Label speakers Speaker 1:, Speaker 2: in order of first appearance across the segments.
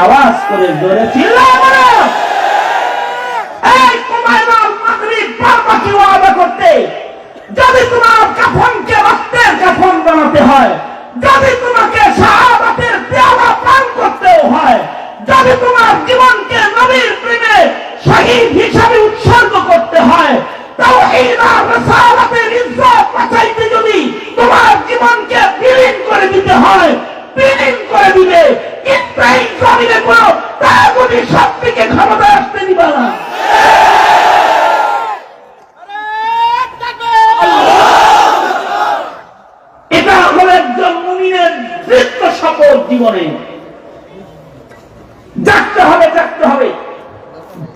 Speaker 1: আওয়াজ করে জোরে চিল্লাও বলো। এই কুমাইলাল মাগরিব বারবাকি ওয়াদা করতে, যদি তোমার কাফনকে রক্তের কাফন বানাতে হয়, যদি তোমাকে শাহাদাতের পেয়ালা পান করতেও হয়, যদি তোমার জীবনকে নবীর প্রেমে শহীদ হিসাবে উৎসর্গ করতে হয়, তাওহীদ আর রিসালাতের ইজ্জত বাঁচাইতে যদি তোমার জীবনকে বিলীন করে দিতে হয়, বিলীন করে দিবে। কিন্তু এই জমিনে কোনো তাগুতি শক্তিকে ক্ষমতা আসতে দিবে না। এটা হলো একজন মুমিনের দৃঢ় শপথ। জীবনে জাগতে হবে, জাগতে হবে।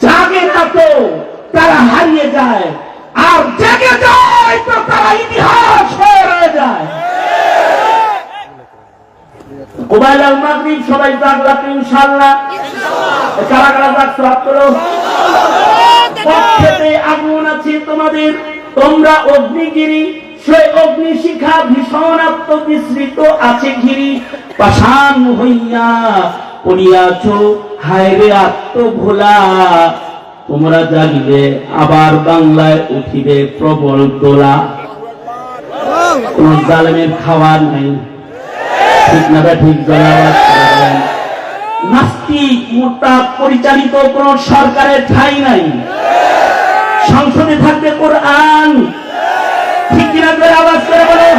Speaker 1: জাগে না তো তারা হারিয়ে যায়, আর জেগে যায় তো তারা ইতিহাস হয়ে রয়ে যায়। কুমাইলাল মাগরিব সবাই জাগলা ইনশাআল্লাহ। কারা কারা জাগছো হাত তোলো। পক্ষেতে আগুন আছে তোমাদের, তোমরা অগ্নিগিরি, সেই অগ্নিশিখা ভীষণ আত্মবিস্মৃত আছে ঘিরি। পাষাণ হইয়া পড়িয়াছ হায় রে আত্মভোলা, তোমরা জাগিবে আবার বাংলায় উঠিবে প্রবল দোলা। কোন জালেমের খাওয়ার নাই, ঠিক না ঠিক? নাস্তিক মুরতাদ পরিচালিত কোন সরকারের ঠাঁই নাই। সংসদে থাকবে কোরআন, ঠিক কিনা? করে আওয়াজ করে বলো।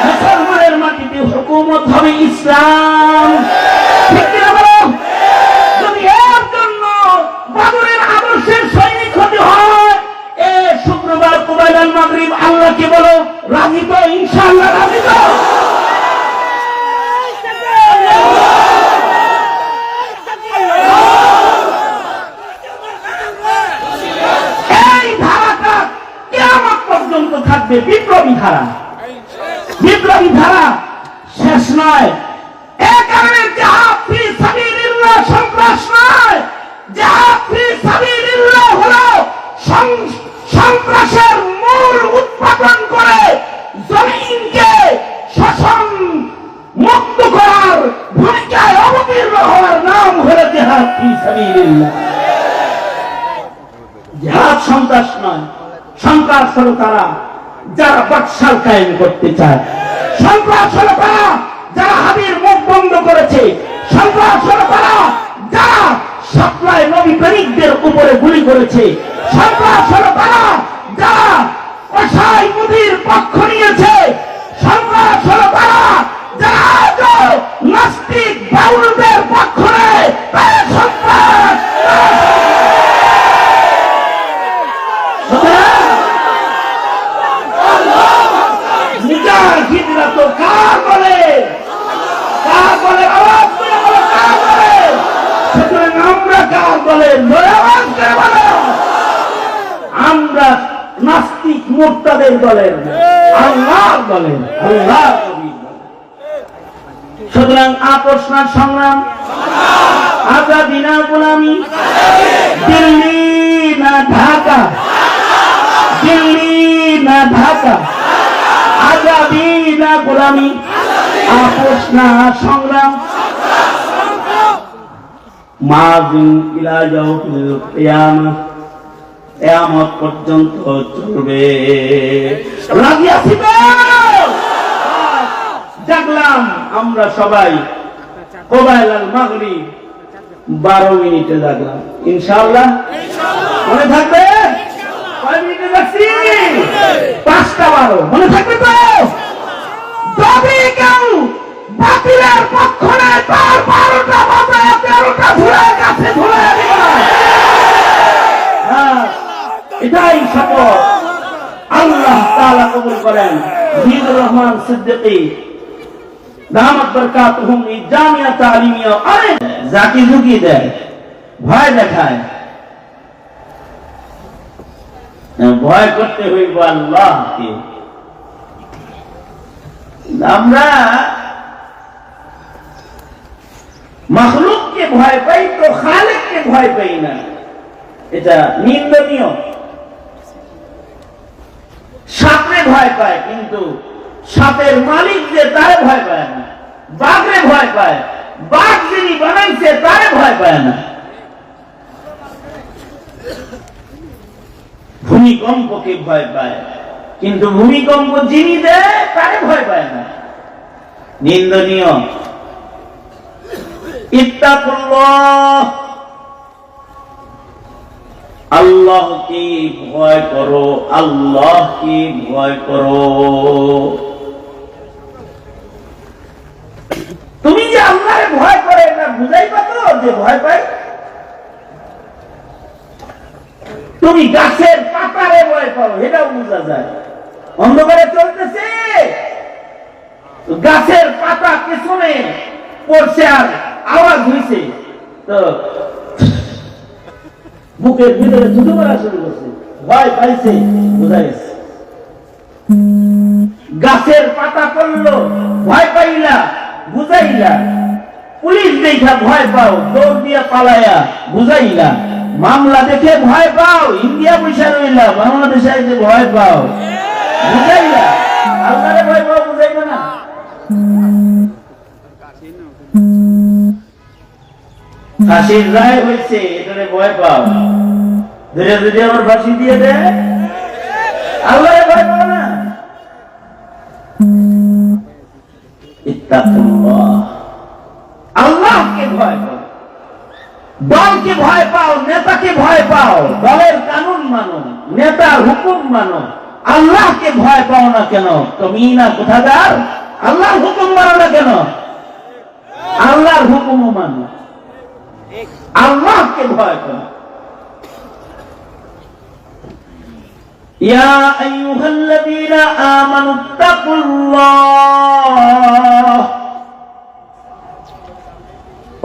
Speaker 1: মুসলমানের মাটিতে হুকুমত হবে ইসলাম, ঠিক কিনা বলো? যদি এর জন্য বাদরের আদর্শের সৈনিক হতে হয়, এ শুক্রবার কুমাইলাল মাগরিব আল্লাহকে বলো রাজি তো? ইনশাআল্লাহ রাজি তো? এই ধারাটা কিয়ামত পর্যন্ত থাকবে। বিপ্লবী ধারা, বিপ্লবী ধারা শেষ নয়। এ কারণে জিহাদ ফি সাবিলিল্লাহ সন্ত্রাস নয়। জিহাদ ফি সাবিলিল্লাহ হলো সন্ত্রাসের মূল উৎপাদন করে জমিনকে শোষণ মুক্ত করার ভূমিকায় অবতীর্ণ হওয়ার নাম হলো জিহাদ ফি সাবিলিল্লাহ। জিহাদ সন্ত্রাস নয়। সন্ত্রাস হলো তারা যারা বাকশাল কায়েম করতে চায়। সন্ত্রাস হলো তারা যারা হাবির মুখ বন্ধ করেছে। সন্ত্রাস হলো তারা যারা সাপ্লাই নবী প্রেমিকদের উপরে গুলি করেছে। সন্ত্রাস হলো তারা যারা কসাই মুদির পক্ষ নিয়েছে। সন্ত্রাস হলো তারা যারা নাস্তিক বাউলদের পক্ষ নেয়। তারা সন্ত্রাস। মুজাহিদরা তো কার বলে? কার বলে? আওয়াজ করে বলো কার বলে? সুতরাং আমরা কার বলে? আওয়াজ করে বলো। আমরা নাস্তিক মুরতাদের দলের, আল্লাহর দলের, আল্লাহর নবীর দলের। সুতরাং আপোষনার সংগ্রাম, আজাদি না গোলামি, দিল্লি না ঢাকা, দিল্লি না ঢাকা, আজাদি না গোলামি, আপোষ না সংগ্রাম। মাযিন ইলা ইয়াউমিল কিয়ামাহ, কিয়ামত পর্যন্ত চলবে। রাজি আছি তো? জাগলাম আমরা সবাই। কুমাইলাল মাগরিব 12 মিনিটে জাগলাম। ইনশাআল্লাহ মনে থাকবে? কয় মিনিটে যাচ্ছি? 5:12 মনে থাকবে তো? যদি কেউ বাতিলের পক্ষ নেয় তার 12টা বাজায় 13টা ধুলে কাছে ধুলে দিবে। এটাই শপথ। আল্লাহ তাআলা কবুল করেন। জিদুর রহমান সিদ্দিকী দামাত বরকাতুহুম এই জামিয়া তালিমিয়া আরে জাকি ঝুঁকি দেয়, ভয় দেখায়। ভয় করতে হইব আল্লাহকে। আমরা মাখলুককে ভয় পাই তো খালেককে ভয় পাই না, এটা নিন্দনীয়। সাপে ভয় পায় কিন্তু সাপের মালিক যে তারে ভয় পায় না। বাঘরে ভয় পায়, বাঘ যিনি বানাইছে তারে ভয় ভয় পায় না? ভূমিকম্পকে ভয় পায়, কিন্তু ভূমিকম্প যিনি দেয় তারে ভয় পায় না। নিন্দনীয়। ইত্তাকুল্লাহ, আল্লাহকে ভয় করো, আল্লাহকে ভয় করো। তুমি যে আল্লাহরে ভয় করে এটা বুঝাই পাতো যে ভয় পাই? তুমি গাছের পাতারে ভয় করো, এটাও বোঝা যায়। অন্ধকারে চলতেছে, গাছের পাতা পেছনে পড়ছে আর আওয়াজ হয়েছে, তো বুকের ভিতরে ছুটে মারা শুরু করছে, ভয় পাইছে, বোঝা গেছে। গাছের পাতা পড়লো, ভয় পাইলা, বুঝাইলা। পুলিশ দেখা ভয় পাও, দৌড় দিয়া পালাইয়া, বুঝাইলা। মামলা দেখে ভয় পাও, ইন্ডিয়া পয়সা রইলা, বাংলাদেশে এসে ভয় পাও, বুঝাইলা। আল্লাহরে ভয় পাও, বুঝাইবে না? ফাঁসির রায় হয়েছে, এটারে ভয় পাও, ধীরে ধীরে আমার ফাঁসি দিয়ে দেয়, আল্লাহরে ভয় পাও না? ইত্তাকুল্লাহ, আল্লাহকে ভয় পাও। দলকে ভয় পাও, নেতাকে ভয় পাও, দলের কানুন মানো, নেতার হুকুম মানো, আল্লাহকে ভয় পাও না কেন? কমিনা কোথাকার, আল্লাহর হুকুম মানো না কেন? আল্লাহর হুকুমও মানো, আল্লাহকে ভয় করো। ইয়া আইয়ুহাল্লাযীনা আমানুত্তাকুল্লাহ,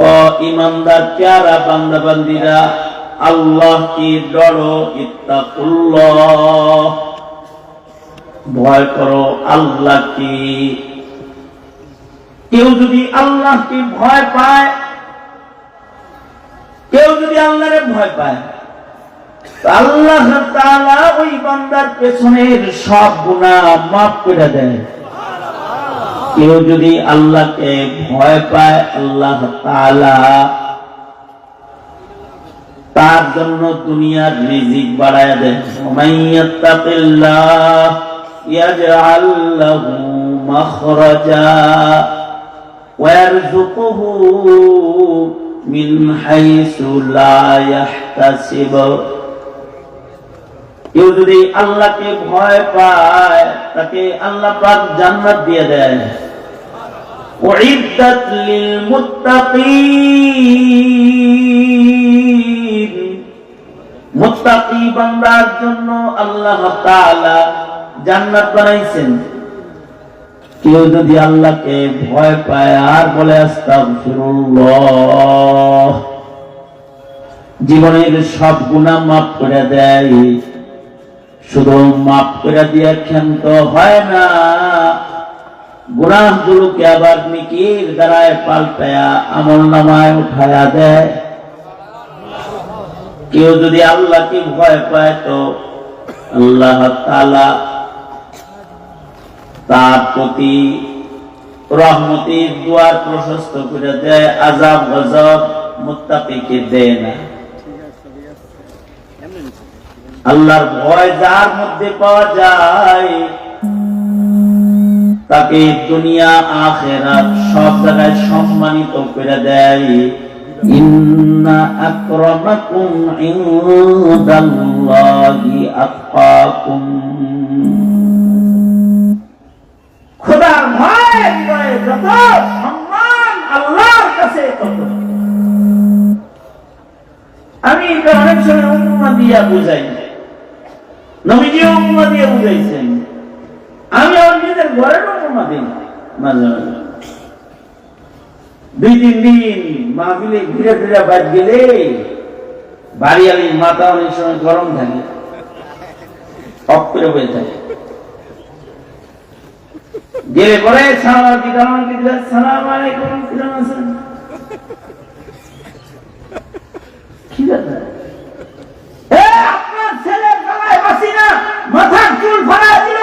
Speaker 1: ও ঈমানদার প্যারা বান্দা বান্দীরা, আল্লাহকে ডরো। ইত্তাকুল্লাহ, ভয় করো আল্লাহকে। কেউ যদি আল্লাহকে ভয় পায়, কেউ যদি আল্লাহরে ভয় পায়, আল্লাহ তাআলা ওই বান্দার পেছনের সব গুনাহ মাফ করে দেয়। কেউ যদি আল্লাহকে ভয় পায়, আল্লাহ তাআলা তার জন্য দুনিয়ার রিজিক বাড়ায় দেয়। মাইয়াত্তাকিল্লাহ ইয়াজআল লাহু মাখরাজা ওয়া ইয়ারযুকুহু মিন হাইসু লা ইয়াহতাসিব। কেউ যদি আল্লাহকে ভয় পায়, তাকে আল্লাহ পাক জান্নাত দিয়ে দেয়। উইদ্দাত লিল মুত্তাকিন, মুত্তাকি বান্দার জন্য আল্লাহ তাআলা জান্নাত বানাইছেন। কেউ যদি আল্লাহকে ভয় পায় আর বলে আস্তাগফিরুল্লাহ, জীবনের সব গুনাহ মাফ করে দেয়। শুধু মাফ করে দিয়ে ক্ষান্ত হয় না, গুনাহগুলোকে আবার নেকির দ্বারায় পাল্টায়া আমলনামায় উঠায়া দেয়। কেউ যদি আল্লাহকে ভয় পায়, তো আল্লাহ তাআলা তার প্রতি রহমতের দুয়ার প্রশস্ত করে দেয়, আযাব গজব মুত্তাকিকে দেয় না। আল্লাহর ভয় যার মধ্যে পাওয়া যায়, তাকে দুনিয়া আখিরাত সব জায়গায় সম্মানিত করে দেয়। ইন্না আকরামাকুম ইনদাল্লাহি আতকাকুম, খোদার ভয় হৃদয়ে যত সম্মান আল্লাহর কাছে তত। আমি এটা অনেক সময় উপমা দিয়া বুঝাই, নবীজি উপমা দিয়ে বুঝাইছেন। আমি আমার নিজের ঘরের উপমা দিই মাঝে মাঝে। 2-3 দিন মাহফিলে ঘুরে ফিরে বাদ গেলে বাড়িয়ালির মাথা অনেক সময় গরম থাকে, অফ করে বয়ে থাকে। গেলে পরে সালাম আলাইকুম, কিরম আছেন, কি ব্যাপার? আপনার ছেলের গলায় বাসি না, মাথার চুল ফাড়া দিল,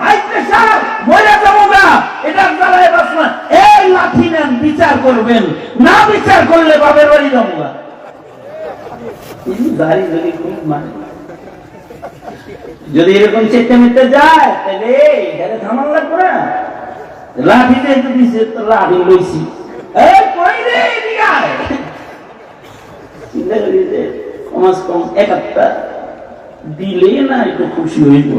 Speaker 1: হাই প্রেসার, মরে যাবো না, এটার গলায় বাস না। এই লাঠি নেন, বিচার করবেন, না বিচার করলে বাপের বাড়ি যাবো। যাবা দাড়ি যদি খুব মানে যদি এরকম চেষ্টা মিটতে যায় তাহলে এটা থামান লাগবে না লাঠি যেহেতু দিছে তো লাঠি লইছি কই রে চিন্তা করি যে কমাস কম এক একটা দিলে না একটু খুশি হইব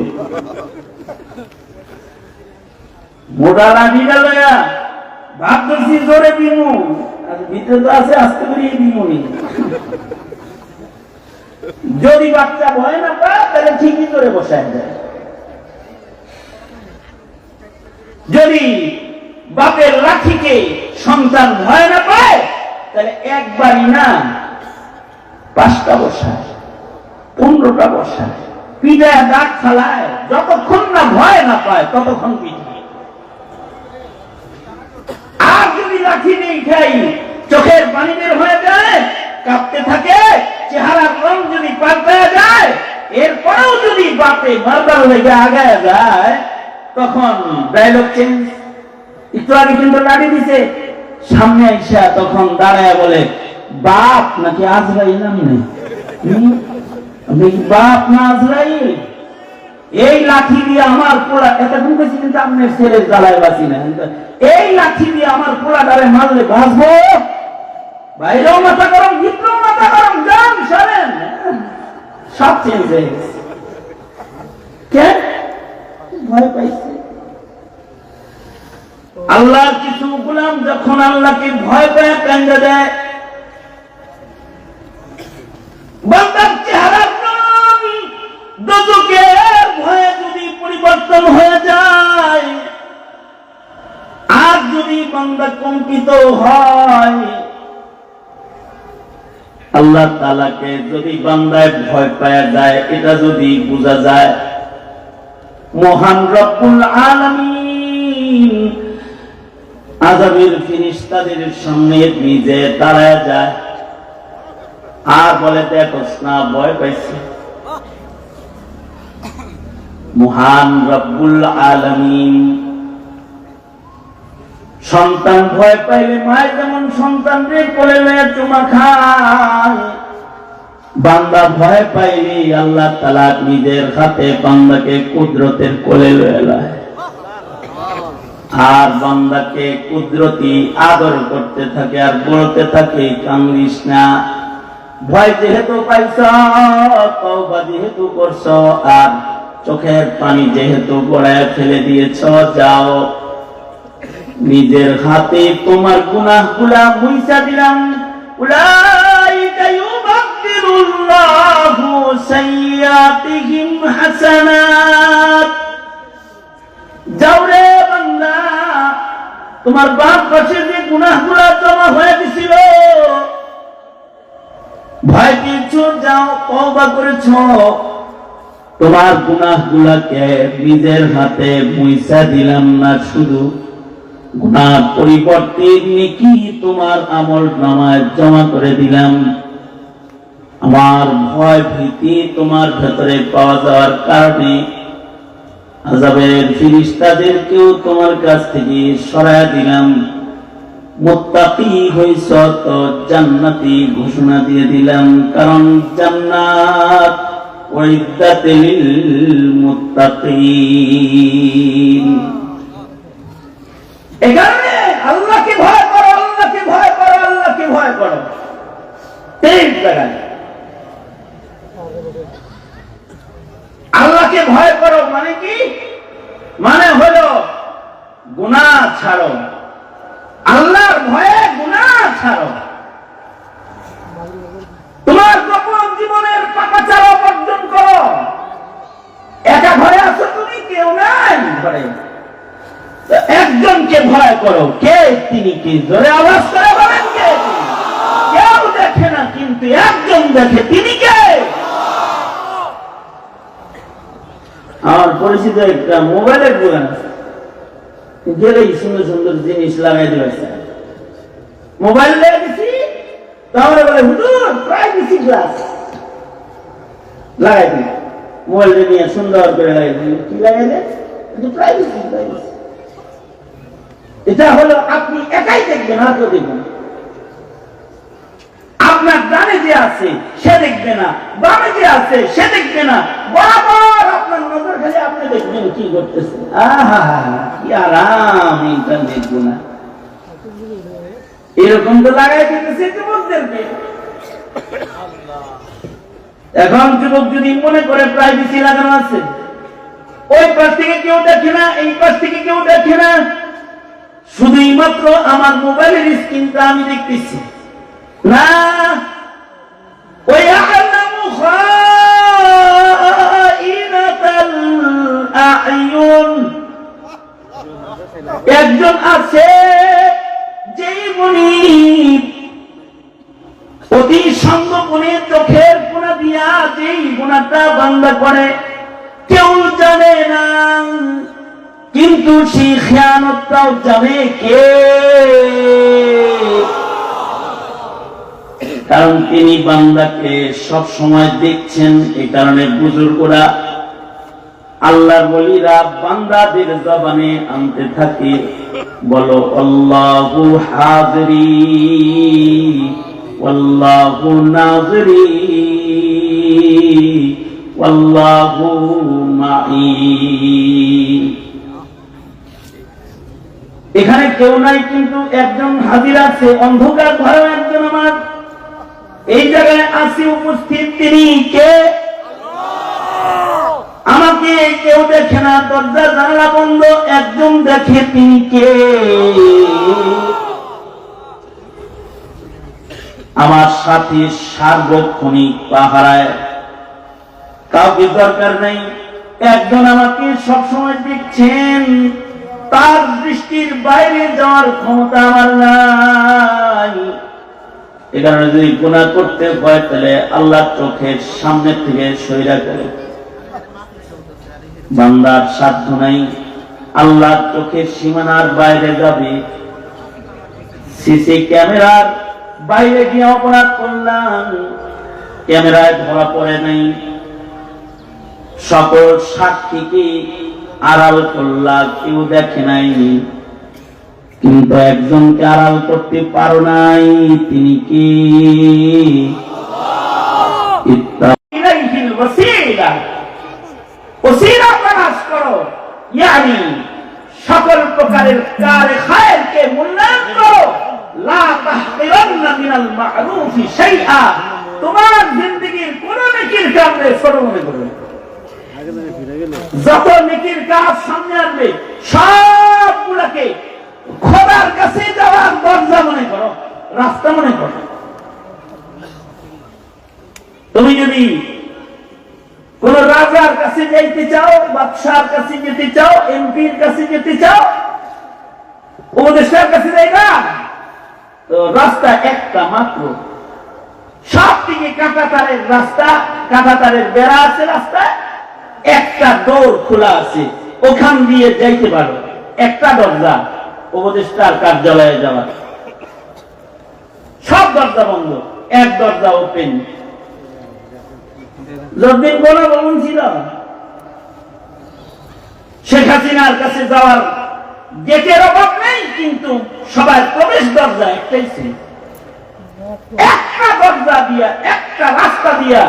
Speaker 1: মোটা লাঠি গেল ভাব করছি জোরে দিমু আর ভিতরে তো আছে আস্তে করে দিমুনি যদি বাচ্চা ভয় না পায় তাহলে ঠিকই করে বসায় যায় যদি বাপের লাঠিকে সন্তান ভয় না পায় তাহলে একবারই না 5টা বসায় 15টা বসায় পিঠায় দাগ ফালায় যতক্ষণ না ভয় না পায় ততক্ষণ পিঠে আর যদি লাঠি নেই খাই চোখের পানি বের হয়ে যায় কাঁপতে থাকে চেহারার রং যদি পাল্টে যায় এরপরেও যদি বাপে মারদার লেগে আগায় যায় তখন ডায়লগ চেঞ্জ একটু আগে কিন্তু লাঠি দিছে সামনে আইসা তখন দাঁড়ায় বলে বাপ নাকি আজরাইল নামে বাপ না আজরাইল এই লাঠি দিয়ে আমার পোড়া এতক্ষণ কইছি কিন্তু আপনার ছেলের জ্বালায় বাঁচি না এই লাঠি দিয়ে আমার পোড়াটারে মারলে বাঁচবো বাইরেও মাথা গরম ভিতরেও মাথা গরম যান সরেন সব চেঞ্জ হয়ে গেছে কেন ভয় পাইছে আল্লাহর কিছু গোলাম যখন আল্লাহকে ভয় পায় কান্দা দেয় বান্দার চেহারা দোজখের ভয়ে যদি পরিবর্তন হয়ে যায় আর যদি বান্দা কম্পিত হয় আল্লাহ তাআলাকে যদি বান্দায় ভয় পাওয়া যায় এটা যদি বোঝা যায় মহান রব্বুল আলামিন আযাবের ফেরেশতাদের সামনে নিজে দাঁড়ায় যায় আর বলে দেখোস না ভয় পাইছে মহান রব্বুল আলামিন সন্তান ভয় পাইলে মায়ের যেমন সন্তানকে কোলে লয়ে চুমা খায় বান্দা ভয় পাইলে আল্লাহ তাআলা নিজের হাতে বান্দাকে কুদরতের কোলে লয়ে লয় আর বান্দাকে কুদরতি আদর করতে থাকে আর বলতে থাকে কামড়িস না ভয় যেহেতু পাইছ তওবা যেহেতু করছ আর চোখের পানি যেহেতু গড়ায় ফেলে দিয়েছ যাও নিজের হাতে তোমার গুনাহগুলা মুইছা দিলাম উলাইকা ইউবাদদিলুল্লাহু সাইয়্যাতিহিম হাসানাত যাও রে বান্দা তোমার বাপ পাশে যে গুনাহগুলা জমা হয়ে গেছিল ভয় পেয়েছ যাও তওবা করেছ তোমার গুনাহগুলাকে নিজের হাতে মুইছা দিলাম না শুধু গুনার পরিবর্তে নেকি তোমার আমল নামায় জমা করে দিলাম আমার ভয় ভীতি তোমার ভেতরে পাওয়া যাওয়ার কারণে আযাবের ফেরেশতাদেরকেও তোমার কাছ থেকে সরায়া দিলাম মুত্তাকি হইছ তো জান্নাতি ঘোষণা দিয়ে দিলাম কারণ জান্নাত উইদ্দাত লিল মুত্তাকিন এই কারণে আল্লাহকে ভয় করো আল্লাহকে ভয় করো আল্লাহকে ভয় করো এই জায়গায় আল্লাহকে ভয় করো মানে কি মানে হলো গুনাহ ছাড়ো আল্লাহর ভয়ে গুনাহ ছাড়ো তোমার গোপন জীবনের পাপাচার বর্জন করো একা ঘরে আছো তুমি কেউ নাই ঘরে একজনকে ভয় করো কে তিনি কি জোরে আওয়াজ করে বলেন কে কেউ দেখে না কিন্তু একজন দেখে তিনি কে আমার পরিচিত একটা মোবাইলের দোকান আছে গেলেই সুন্দর সুন্দর জিনিস লাগাই দিয়েছে মোবাইল দিয়ে দিছি তাহলে বলে হুজুর প্রাইভেসি গ্লাস লাগাই দিই মোবাইলটা নিয়ে সুন্দর করে লাগাই দিই কি লাগাইলে প্রাইভেসি প্রাইভেসি এটা হলো আপনি একাই দেখবেন আর কেউ দেখবেন আপনার ডানে যে আছে সে দেখবে না, বামে যে আছে সে দেখবে না, বরাবর আপনার নজর খালি আপনি দেখবেন কি করতেছে। আহা কি আরাম ইন্টারনেট গুনা। এরকম তো লাগাই দিতেছে যুবকদেরকে। এখন যুবক যদি মনে করে প্রাইভেসি লাগানো আছে, ওই পাশ থেকে কেউ দেখে না, এই পাশ থেকে কেউ দেখে না, শুধুই মাত্র আমার মোবাইলের স্ক্রিনটা আমি দেখতেছি না, ওই আ'লামু খাইনাতাল আ'য়ুন, একজন আছে যেই মুনিব অতি সঙ্গোপনে চোখের কোণা দিয়া যেই গুনাহটা বান্দা করে কেউ জানে না, কিন্তু সেই খেয়ানতটাও জানে কে? কারণ তিনি বান্দাকে সব সময় দেখছেন। এই কারণে বুজুর্গরা, আল্লাহর ওলিরা বান্দাদের জবানে আনতে থাকে, বলো আল্লাহু হাজিরি ওয়াল্লাহু নাযিরি ওয়াল্লাহু মাই। এখানে কেউ নাই কিন্তু একজন হাজির আছে, অন্ধকার ঘরে একজন আমার এই জায়গায় আসি উপস্থিত, তিনি কে? আমাকে কেউ দেখে না, দরজা জানালা বন্ধ, একজন দেখে, তিনি কে? আমার সাথে সার্বক্ষণিক পাহারায়, কাউকে দরকার নাই, একজন আমাকে সবসময় দেখছেন, তার দৃষ্টির বাইরে যাওয়ার ক্ষমতা আমার নাই। এ কারণে যদি গুনাহ করতে হয় তাহলে আল্লাহর চোখের সামনে থেকে সইরা করে। বান্দার সাধ্য নাই, আল্লাহর চোখের সীমানার বাইরে যাবে। সিসি ক্যামেরার বাইরে গিয়ে অপরাধ করলাম, ক্যামেরায় ধরা পড়ে নাই, সকল সাক্ষীকে আড়াল করলাম, কেউ দেখে নাই, কিন্তু একজনকে আড়াল করতে পারো নাই, তিনি কি? সকল প্রকারের কারে খায়রকে মূল্যায়ন করো, লা তাহকিরান্না মিনাল মা'রুফি শাইআ, তোমার জিন্দেগীর কোন নেকির কাজে ছোট মনে করবে না। যত নেকির কাজ সামনে আসবে সবগুলোকে খোদার কাছে যাওয়ার দরজা মনে করো, রাস্তা মনে করো। তুমি যদি কোন রাজার কাছে যাইতে চাও, বাদশার কাছে যেতে চাও, এমপির কাছে যেতে চাও, উপদেষ্টার কাছে যাইবা, তো রাস্তা একটা মাত্র, সব দিকে কাঁটাতারের রাস্তা, কাঁটাতারের বেড়া আছে, রাস্তা একটা দৌড় খোলা আছে, ওখান দিয়ে যাইতে পারো, একটা দরজা উপদেষ্টার কার্যালয়ে যাওয়ার, সব দরজা বন্ধ, এক দরজা ওপেন। যতদিন গণভবন ছিল, শেখ হাসিনার কাছে যাওয়ার গেটের অভাব নেই, কিন্তু সবাই প্রবেশ দরজা একটাই ছিল, একটা দরজা দিয়া, একটা রাস্তা দিয়া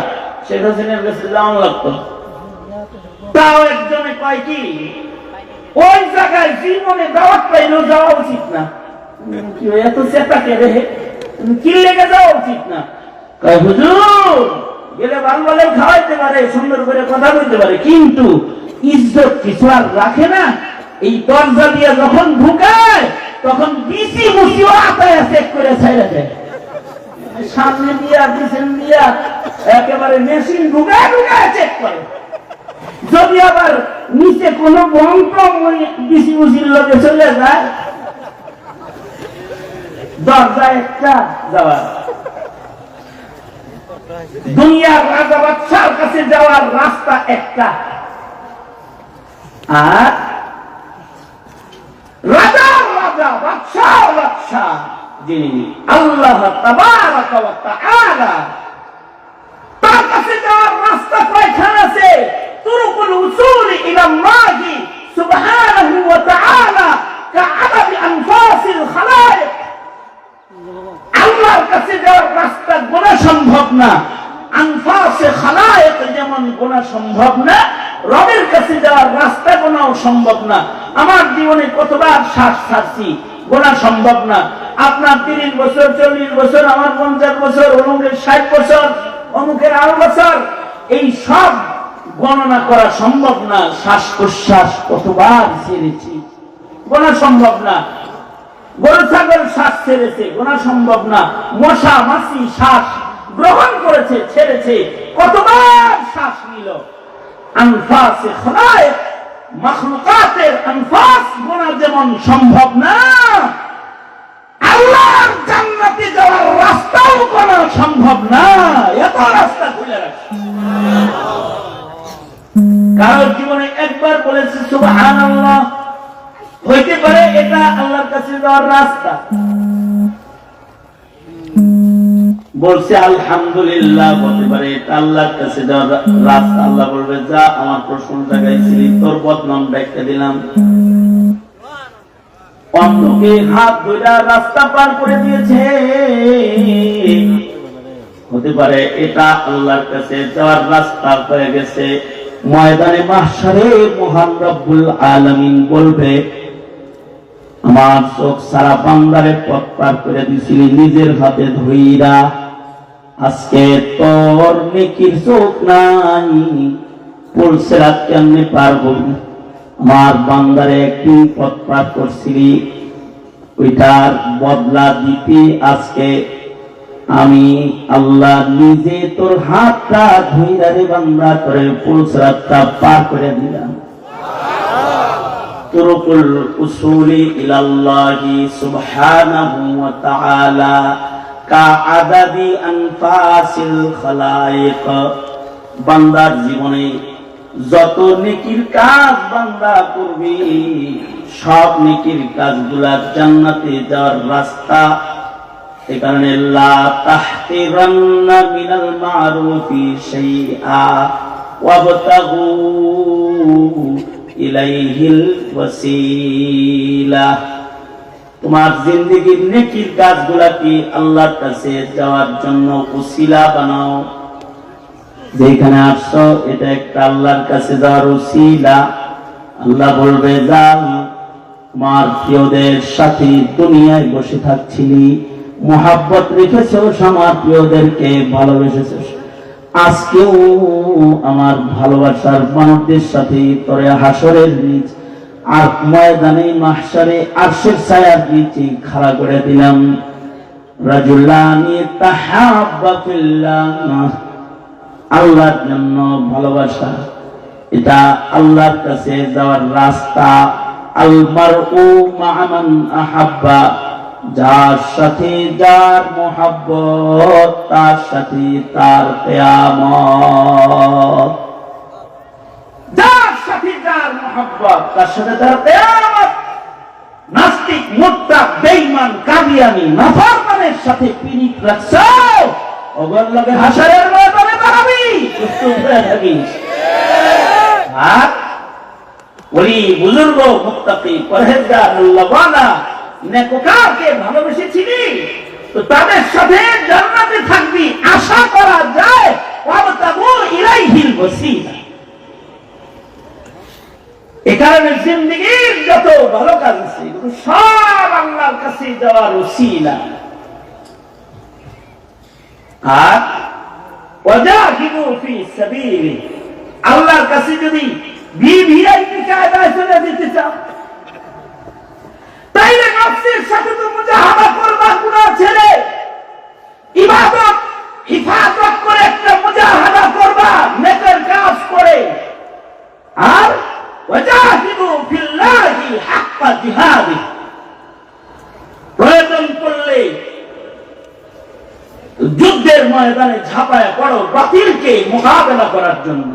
Speaker 1: শেখ হাসিনার কাছে যাওয়া লাগতো। তাও একজনে কয় কি, ওই জায়গায় জীবনে দাওয়াত পাইলেও যাওয়া উচিত না, এত চেতা কেড়ে কি লেগে যাওয়া উচিত না। কয় হুজুর গেলে বাংলায় খাওয়াইতে পারে, সুন্দর করে কথা বলতে পারে, কিন্তু ইজ্জত কিছু আর রাখে না। এই দরজা দিয়ে যখন ঢুকায় তখন বিসি মুসিও আতায় চেক করে ছাইড়া দেয়, সামনে দিয়া পিছন দিয়া একেবারে মেশিন ঢুকায় ঢুকায় চেক করে। যদি আবার নিচে কোনো বন্ধ বিসি মুসির লোকে চলে যায়, দরজা একটা যাওয়ার, দুনিয়ার রাজা বাদশার কাছে যাওয়ার রাস্তা একটা, আর রাজার রাজা বাদশার বাদশা যিনি আল্লাহ তাবারাকা ওয়া তাআলা, তার কাছে যাওয়ার রাস্তা কয়খানা আছে? তুরুকুল উসুল ইলা আল্লাহি সুবহানাহু ওয়া তাআলা কাআদাদি আনফাসিল খালায়েক, আল্লাহর কাছে যাওয়ার রাস্তা গোনা সম্ভব না, আনফাসে খালায়েক যেমন গোনা সম্ভব না, রবের কাছে যাওয়ার রাস্তা গোনাও সম্ভব না। আমার জীবনে কতবার শ্বাস ছাড়ছি, গোনা সম্ভব না। আপনার 30 বছর, 40 বছর, আমার 50 বছর, অমুকের 60 বছর, অমুকের 8 বছর, এই সব গণনা করা সম্ভব না। শ্বাস প্রশ্বাস কতবার ছেড়েছি, গোনা সম্ভব না। গরু ছাগল শ্বাস ছেড়েছে, গোনা সম্ভব না। মশা মাছি শ্বাস গ্রহণ করেছে, ছেড়েছে, কতবার শ্বাস নিল। আনফাসে খালায়েক, মাখলুকাতের আনফাস গোনা যেমন সম্ভব না, আল্লাহর জান্নাতে যাওয়ার রাস্তাও গোনা সম্ভব না। এত রাস্তা খুলে রাখছে। কারোর জীবনে একবার বলেছে সুবহানাল্লাহ, হইতে পারে এটা আল্লাহর কাছে যাওয়ার রাস্তা। বলছে আলহামদুলিল্লাহ, বলতে পারে এটা আল্লাহর কাছে যাওয়ার রাস্তা। আল্লাহ বলবে যা, আমার প্রশংসা গাইছিলি, তোর বদনাম ব্যাখ্যা দিলাম। অন্যকে হাত ধরে রাস্তা পার করে দিয়েছে, হতে পারে এটা আল্লাহর কাছে যাওয়ার রাস্তা হয়ে গেছে। ময়দানে মাহশারে মহান রব্বুল আলামিন বলবে, আমার চোখ সারা বান্দারে পথ পার করে দিছিলি নিজের হাতে ধইরা, আজকে তোর নেকির চোখ নাই, পুলসিরাত কেমনে পার করবি? আমার বান্দারে একদিন পথ পার করছিলি, ওইটার বদলা দিতে আজকে আমি আল্লাহ নিজে তোর হাতটা ধইরা রে বান্দা করে পুলসিরাতটা পার করে দিলাম। তুরুকুল উসুলি ইলাল্লাহি সুবহানাহু ওয়া তাআলা কা আদাদি আনফাসিল খালায়েক। বান্দার জীবনে যত নেকির কাজ বান্দা করবি, সব নেকির কাজগুলা জান্নাতে যাওয়ার রাস্তা। এই কারণে লা তাহতিরান্না মিনাল মারুফি শাইআ ওয়াবতাগু ইলাইহিল ওয়াসিলা। তোমার জিন্দেগীর নেকির কাজগুলাকে আল্লাহর কাছে যাওয়ার জন্য ওসিলা বানাও। যেখানে আসছো এটা একটা আল্লাহর কাছে যাওয়ার ওসিলা। আল্লাহ বলবে যা, তোমার প্রিয়দের সাথে দুনিয়ায় বসে থাকছিলি, মোহাব্বত রেখেছো, আমার প্রিয়দেরকে ভালোবেসেছো, আজকেও আমার ভালোবাসার মানুষদের সাথে তোরে হাসরের নিচ আর ময়দানে মাহশারে আরশের ছায়ার নিচে খাড়া করে দিলাম। রাজুলানি তাহাব্বা ফিল্লাহ, আল্লাহর জন্য ভালোবাসা, এটা আল্লাহর কাছে যাওয়ার রাস্তা। আল মারউ মা'a মান আহাব্বা, যার সাথে যার মোহাব্বত তার সাথে তার কিয়ামত। যার সাথে যার মোহাব্বত তার সাথে তার কিয়ামত। নাস্তিক, মুরতাদ, বেঈমান, কাদিয়ানী, নাফরমানের সাথে পীড়িত রাখছো, ওগর লগে হাসরের ময়দানে দাঁড়াবি, প্রস্তুত হয়ে থাকিস। আর ওলি বুজুর্গ, মুত্তাকি, পরহেজগার, আল্লাহওয়ালা, নেককারকে ভালোবেসেছিলি, তো তাদের সাথে জান্নাতে থাকবি, আশা করা যায়। ওয়াবতাগু ইলাইহিল ওয়াসিলা। এই কারণে জিন্দেগীর যত ভালো কাজ আছে সব আল্লাহর কাছে যাওয়ার ওসিলা। আর ওয়াজাহিদু ফি সাবিলি, আল্লাহর কাছে যদি ভিভিআইপি কায়দায় চলে যেতে চাও, তাইলে নফসের সাথে তো মুজাহাদা করবা, গুনাহ ছেড়ে ইবাদত হিফাজত করে একটা মুজাহাদা করবা, নেকের কাজ করে। আর ওয়াজাহিদু ফিল্লাহি হাক্কা জিহাদি, প্রয়োজন পড়লে যুদ্ধের ময়দানে ঝাঁপায় পড়ো বাতিলকে মোকাবেলা করার জন্য।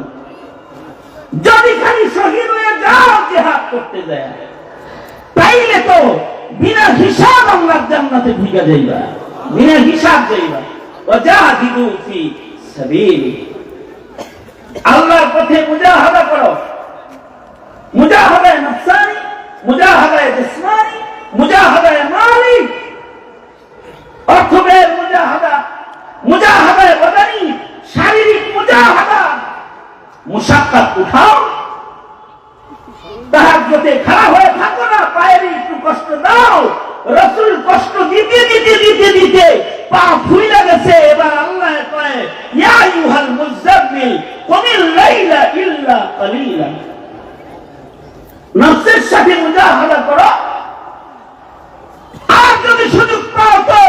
Speaker 1: যদি খালি শহীদ হয়ে যাও জিহাদ করতে যায়, তাইলে তো বিনা হিসাব আল্লাহর জান্নাতে ঢুকে যাইবা, বিনা হিসাব যাইবা। ওয়াজাহিদু ফি সাবিলি, আল্লাহর পথে মুজাহাদা করো। মুজাহাদায়ে নফসানি, মুজাহাদায়ে জিসমানি, মুজাহাদায়ে মালি। অর্থবেদ মুশাক্কাত উঠাও, তাহাজ্জুদে খাড়া হয়ে থাকো না, পায়ের একটু কষ্ট দাও। রাসূল কষ্ট দিতে দিতে দিতে দিতে পা ফুলে গেছে। এবার আল্লাহ কয়, ইয়া আইয়ুহাল মুযাম্মিল কুমিল লাইলা ইল্লা কালিলা। নফসের সাথে মুজাহাদা করো, আর যদি সুযোগ পাও তো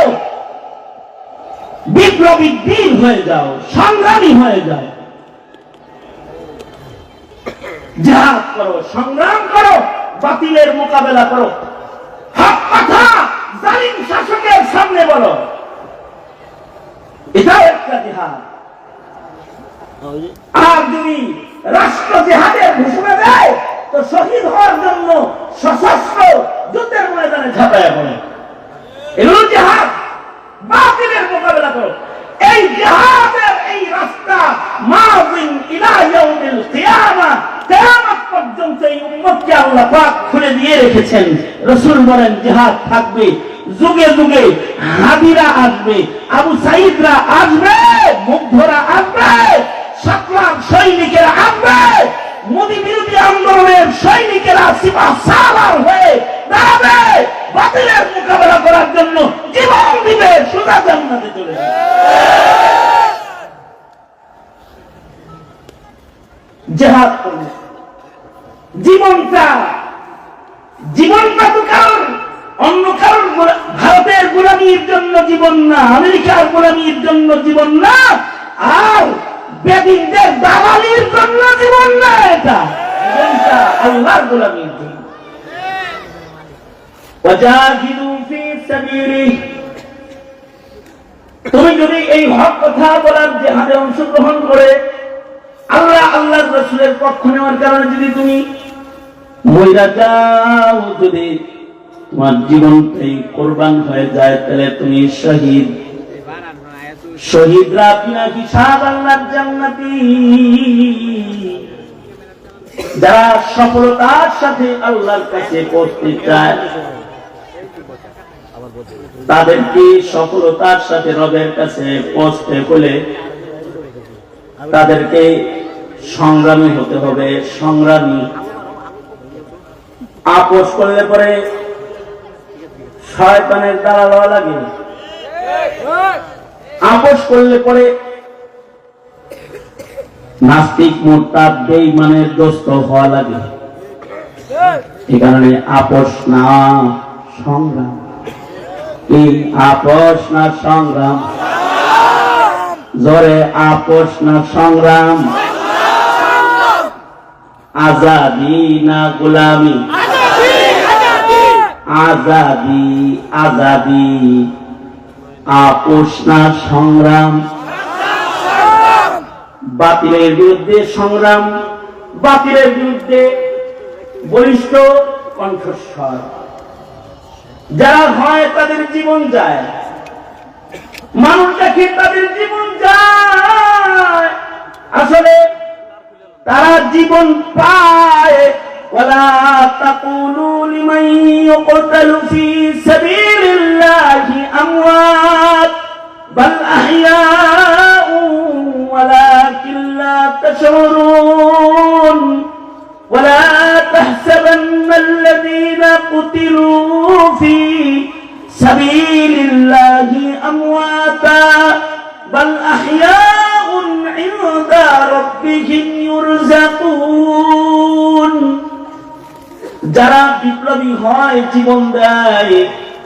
Speaker 1: বিপ্লবী বীর হয়ে যাও, সংগ্রামী হয়ে যাও, জিহাদ করো, সংগ্রাম করো, বাতিলের মোকাবেলা করো, হক কথা জালিম শাসকের সামনে বলো, এটাও একটা জিহাদ। আর যদি রাষ্ট্র জিহাদের ঘোষণা দেয় তো শহীদ হওয়ার জন্য সশস্ত্র যুদ্ধের ময়দানে ঝাঁপাইয়া পড়ে, এগুলো জিহাদ। বাতিলের মোকাবেলা করো। এই জিহাদের এই রাস্তা মাযিন ইলা ইয়াউমিল কিয়ামা, কিয়ামত পর্যন্ত এই উম্মতকে আল্লাহ পাক খুলে দিয়ে রেখেছেন। রাসূল বলেন জিহাদ থাকবে, যুগে যুগে হাদিরা আসবে, আবু সাঈদরা আসবে, মুগ্ধরা আসবে, সাতলাখ সৈনিকেরা আসবে, মোদী বিরোধী আন্দোলনের সৈনিকেরা সিপাহ সালার হয়ে দাঁড়াবে, বাতিলের মোকাবেলা করার জন্য জীবন দিবে, সোজা জান্নাতে চলে যাবে। জিহাদ করবে, জীবনটা তো কারণ অন্য কারণ, ভারতের গোলামীর জন্য জীবন না, আমেরিকার গোলামীর জন্য জীবন না, আর বেদিনদের দালালির জন্য জীবন না, এটা জীবনটা আল্লাহর গোলামীর জন্য। ওয়াজাহিদু ফি সাবিলিহি, তুমি যদি এই হক কথা বলার জিহাদে অংশগ্রহণ করে আল্লাহর রাসূলের পক্ষ নেওয়ার কারণে যদি তুমি মইরা যাও, যদি তোমার জীবনটাই কোরবান হয়ে যায়, তাহলে তুমি শহীদ। শহীদরা বিনা হিসাব আল্লাহর জান্নাতি। যারা সফলতার সাথে আল্লাহর কাছে পৌঁছতে চায়, তাদেরকে সফলতার সাথে রবের কাছে পৌঁছতে হলে তাদেরকে সংগ্রামী হতে হবে, সংগ্রামী। আপোষ করলে পরে শয়তানের দালাল হওয়া লাগে, আপোষ করলে পরে নাস্তিক মুরতাদ বেঈমানের দোস্ত হওয়া লাগে। এই কারণে আপোষ না সংগ্রাম। এই আপোষ না সংগ্রাম, জোরে আপোষ না সংগ্রাম, আজাদি না গোলামি, আজাদি আজাদি, আপোষ না সংগ্রাম। বাতিলের বিরুদ্ধে সংগ্রাম, বাতিলের বিরুদ্ধে বলিষ্ঠ কণ্ঠস্বর। যারা হয় তাদের জীবন যায়, মানুষ দেখে তাদের জীবন যায়, আসলে তারা জীবন পায়। ওয়ালা তাকুলু লিমান ইউকতালু ফি সাবিলিল্লাহি আমওয়াত বাল আহইয়াউ ওয়ালাকিন লা তাশউরুন ওয়ালা তাহসাবান্নাল্লাযীনা কুতিলু ফি সাবিলিল্লাহি আমওয়াতা বাল আহইয়াউন ইনদা রাব্বিহিম ইউরযাকুন। যারা বিপ্লবী হয়, জীবন দেয়,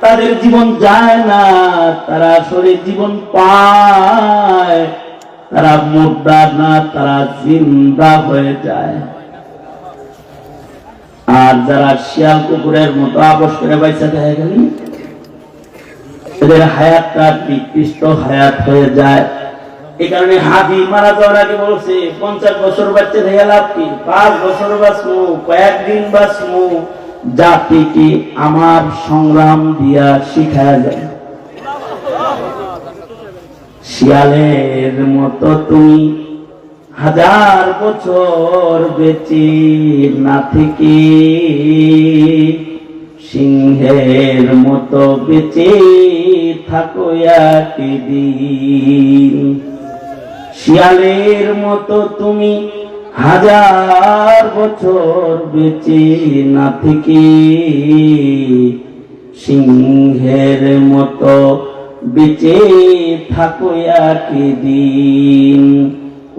Speaker 1: তাদের জীবন যায় না, তারা আসলে জীবন পায়। তারা মুর্দা না, তারা জিন্দা হয়ে যায়। আর যারা শিয়াল কুকুরের মতো আপোষ করে বাইসা হয়ে গেল, এদের হায়াতটা নিকৃষ্ট হায়াত হয়ে যায়। এই কারণে হাদি মারা যাওয়ার আগে বলছে 50 বছর বাচ্চা থেকে লাভ কি, 5 বছর বাঁচমু, কয়েকদিন বাঁচমু, জাতিকে আমার সংগ্রাম দিয়া শিখায় যায়। শিয়ালের মতো তুমি 1000 বছর বেঁচে না থেকে সিংহের মতো বেঁচে থাকো একদিন। শিয়ালের মতো তুমি
Speaker 2: হাজার বছর বেঁচে না থেকে সিংহের মতো বেঁচে থাকো একদিন,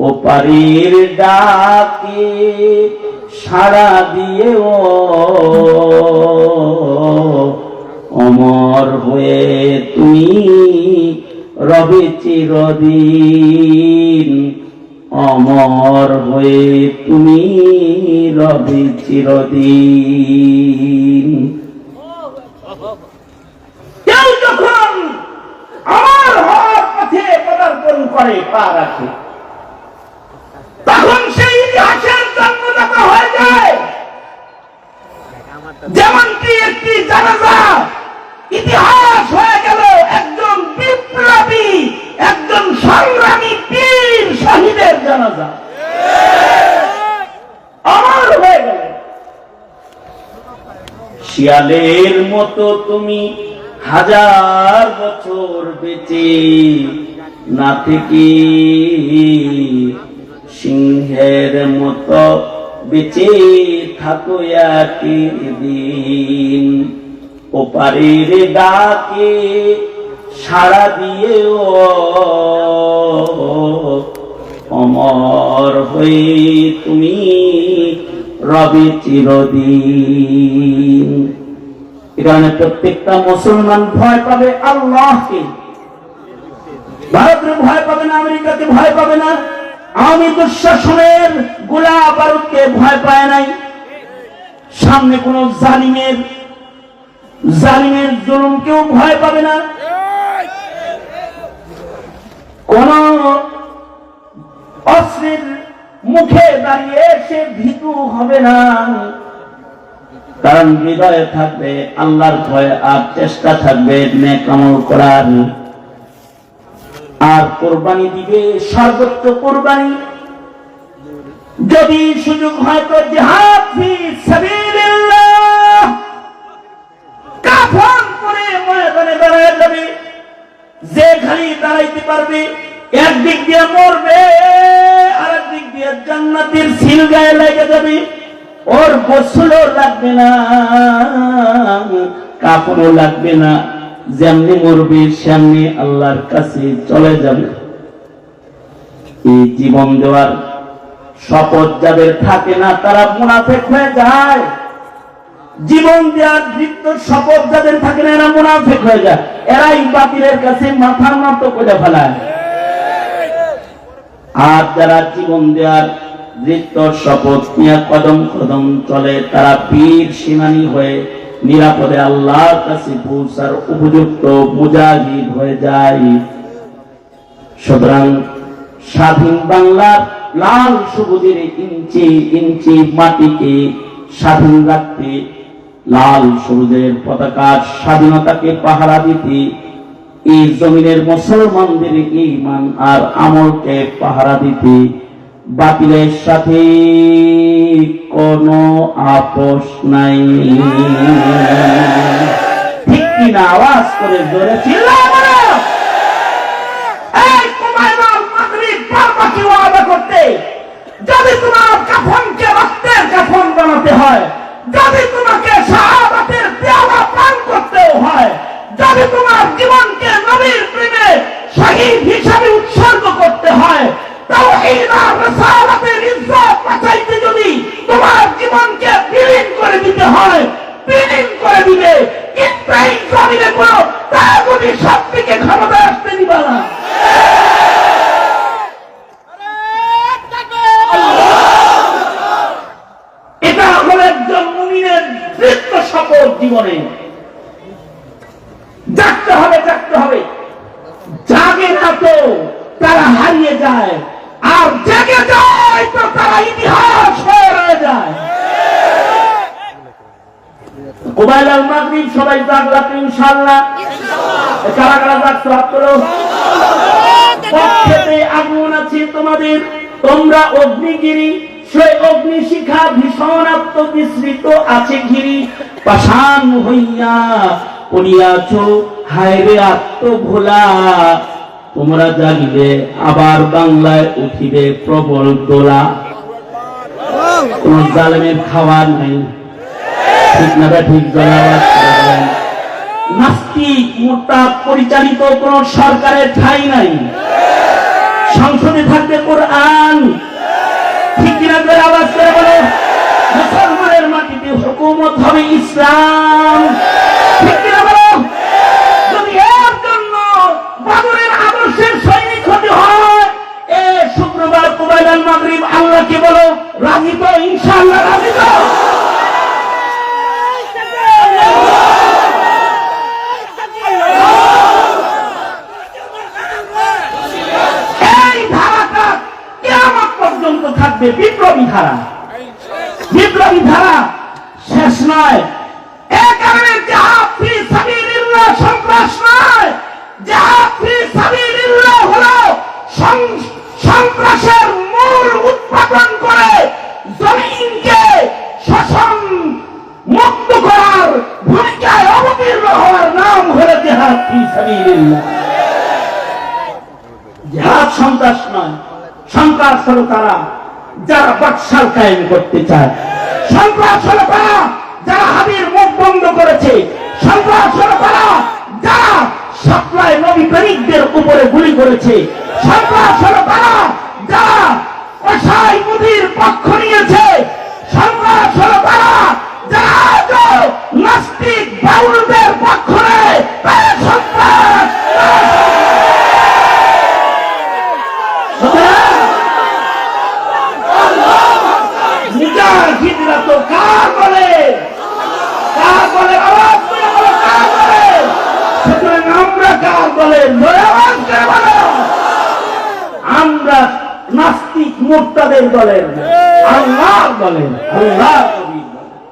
Speaker 2: ওপারের ডাকে সাড়া দিয়ে ও অমর হয়ে তুমি রবে চিরদিন, অমর হয়ে তুমি রবে চিরদিন।
Speaker 1: কেউ যখন আমার হওয়ার পথে পদার্পণ করে, পা রাখে, তখন সেই ইতিহাসের জন্মদাতা হয়ে যায়। যেমনটি একটি জানাজা ইতিহাস হয়ে গেল একজন বিপ্লবী, একজন সংগ্রামী বীর শহীদের জানাজা আমার হয়ে গেল।
Speaker 2: শিয়ালের মতো তুমি হাজার বছর বেঁচে না থেকে সিংহের মতো বেঁচে থাকো একদিন, ওপারের ডাকে সাড়া দিয়ে ও অমর হয়ে তুমি রবে চিরদিন। এখানে প্রত্যেকটা মুসলমান ভয় পাবে আল্লাহকে। ভারতের ভয় পাবে না, আমেরিকাকে ভয় পাবে না, আওয়ামী দুঃশাসনের গোলা বারুদকে ভয় পায় নাই। সামনে কোন জালিমের জুলুমকেও ভয় পাবে না, কোন অস্ত্রের মুখে দাঁড়িয়ে সে ভীতু হবে না, কারণ হৃদয়ে থাকবে আল্লাহর ভয় আর চেষ্টা থাকবে নেক আমল করার। আর কোরবানি দিবে সর্বোচ্চ কোরবানি। যদি সুযোগ হয় তো জিহাদ ফি সাবিলিল্লাহ, কাফন করে ময়দানে দাঁড়ায় যাবে। যে খালি দাঁড়াইতে পারবে একদিক দিয়ে মরবে, আর একদিক দিয়ে জান্নাতের সিল গায়ে লেগে যাবে। ওর গোসলও লাগবে না, কাপড়ও লাগবে না, যেমনি মরবে সেমনি আল্লাহর কাছে চলে যাবে। এই জীবন দেওয়ার শপথ যাদের থাকে না তারা মুনাফিক হয়ে যায়। জীবন দেওয়ার দৃপ্ত শপথ যাদের থাকে না এরা মুনাফিক হয়ে যায়। এরাই বাতিলের কাছে মাথা নত করে ফেলায়। আর যারা জীবন দেওয়ার দৃপ্ত শপথ নিয়ে কদম কদম চলে তারা বীর সেনানী হয়ে নিরাপদে আল্লাহর কাছে পৌঁছার উপযুক্ত মুজাহিদ হয়ে যায়। সুতরাং স্বাধীন বাংলার লাল সবুজের ইঞ্চি ইঞ্চি মাটিকে স্বাধীন রাখতে, লাল সবুজের পতাকার স্বাধীনতাকে পাহারা দিতে, এই জমিনের মুসলমানদের ঈমান আর আমলকে পাহারা দিতে বাতিলের সাথে কোনো আপোষ নাই। ঠিক কিনা? আওয়াজ করে জোরে চিল্লাও বলো।
Speaker 1: এই কুমাইনাল মাগরিব বারবাকি ওয়াদা করতে, যদি তোমার কাফনকে রক্তের কাফন বানাতে হয়, যদি তোমাকে শাহাদাতের পেয়ালা পান করতেও হয়, যদি তোমার জীবনকে নবীর প্রেমে শহীদ হিসাবে উৎসর্গ করতে হয়, তাওহীদ আর রিসালাতের ইজ্জত বাঁচাইতে যদি তোমার জীবনকে বিলীন করে দিতে হয়, বিলীন করে দিবে। কিন্তু এই জমিনে কোনো তাগুতি শক্তিকে ক্ষমতায় আসতে দিবা না। এটা হলো একজন মুমিনের দৃঢ় শপথ। জীবনে জাগতে হবে, জাগতে হবে। জাগে না তো তারা হারিয়ে যায়, আর জেগে যায় তো তারা ইতিহাস হয়ে রয়ে যায়। কুমাইনাল মাগরিব সবাই জাগলা তো ইনশাআল্লাহ। কারা কারা জাগছো হাত তোলো। পক্ষেতে আগুন আছে তোমাদের, তোমরা অগ্নিগিরি, সেই অগ্নিশিখা ভীষণ আত্মবিস্মৃত আছে ঘিরি। পাষাণ হইয়া পড়িয়াছ হায় রে আত্মভোলা, তোমরা জাগিবে আবার বাংলায় উঠিবে প্রবল দোলা।
Speaker 2: কোন জালেমের খাওয়ার নাই, ঠিক না? ঠিক জলাবাদ নাস্তিক মোরতাদ পরিচালিত কোন সরকারের ঠাঁই নাই। সংসদে থাকবে কোরআন, ঠিক কিনা? আওয়াজ করে বলো। মুসলমানের মাটিতে হুকুমত হবে ইসলাম, ঠিক কিনা বলো? যদি এর জন্য বাবরের আদর্শের সৈনিক হতে হয়, শুক্রবার কুবাইল মাগরিব আল্লাহকে বলো রাজি তো? ইনশাআল্লাহ রাজি তো? এই ধারাটা কিয়ামত পর্যন্ত থাকবে। বিপ্লবী ধারা, বিপ্লবী ধারা শেষ নয়। এ কারণে জিহাদ ফি সাবিলিল্লাহ সন্ত্রাস নয়, জিহাদ ফি সাবিলিল্লাহ হলো সন্ত্রাসের মূল উৎপাদন করে জমিনকে শোষণ মুক্ত করার ভূমিকায় অবতীর্ণ হওয়ার নাম হলো জিহাদ ফি সাবিলিল্লাহ। জিহাদ সন্ত্রাস নয়, সন্ত্রাস হলো তারা যারা বাদশাহ কায়েম করতে চায়, সন্ত্রাস হলো তারা যারা হাবির মুখ বন্ধ করেছে, সন্ত্রাস হলো তারা যারা সাপ্লাই নবী প্রেমিকদের উপরে গুলি করেছে, সন্ত্রাস হলো তারা যারা কসাই মুদির পক্ষ নিয়েছে, সন্ত্রাস হলো তারা যারা নাস্তিক বাউলদের পক্ষ নেয়, তারা সন্ত্রাস। মুজাহিদরা তো কার বলে, কার বলে? আওয়াজ করে বলো, কার বলে? সুতরাং আমরা কার বলে? আওয়াজ করে বলো। আমরা নাস্তিক মুরতাদের দলের, আল্লাহর দলের, আল্লাহর নবীর দলের।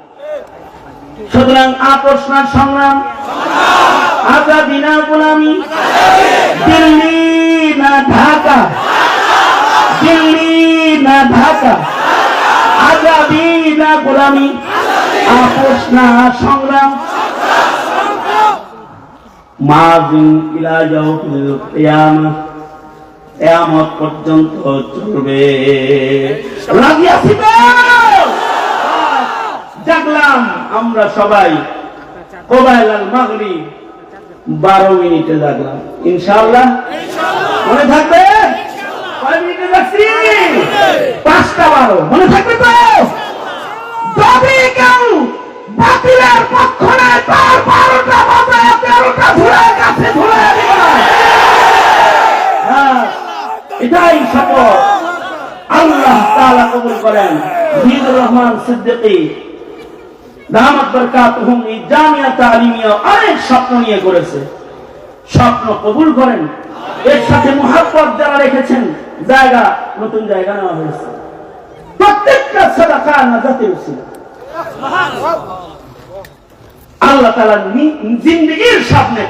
Speaker 2: সুতরাং আপোষনার সংগ্রাম, আজাদি না গোলামি, দিল্লি না ঢাকা, দিল্লি না ঢাকা, আজাদি না গোলামি, আপোষ না সংগ্রাম, মাযিন ইলা ইয়াউমিল কিয়ামাহ, কিয়ামত পর্যন্ত চলবে। রাজি আছি তো? জাগলাম আমরা সবাই কুবাইল আল মাগরিব 12 মিনিটে জাগলাম, ইনশাআল্লাহ মনে থাকবে? কয় মিনিটে যাচ্ছি? 5:12 মনে থাকবে তো? যদি কেউ বাতিলের পক্ষ নেয় তার 12টা বাজে 13টা ধরে কাছে ধরে দিবা। এটাই শপথ। আল্লাহ তাআলা কবুল করেন। জিদুর রহমান সিদ্দিকী দামাত বরকাতুহুম এই জামিয়া তালিমিয়া অনেক স্বপ্ন নিয়ে করেছে, স্বপ্ন কবুল করেন। এর সাথে মুহাব্বত যারা রেখেছেন, জায়গা নতুন জায়গা নেওয়া হয়েছে। প্রত্যেকটা সাদাকা নাজাতের উসিলা। আল্লাহ তাআলা জিন্দেগীর স্বপ্নে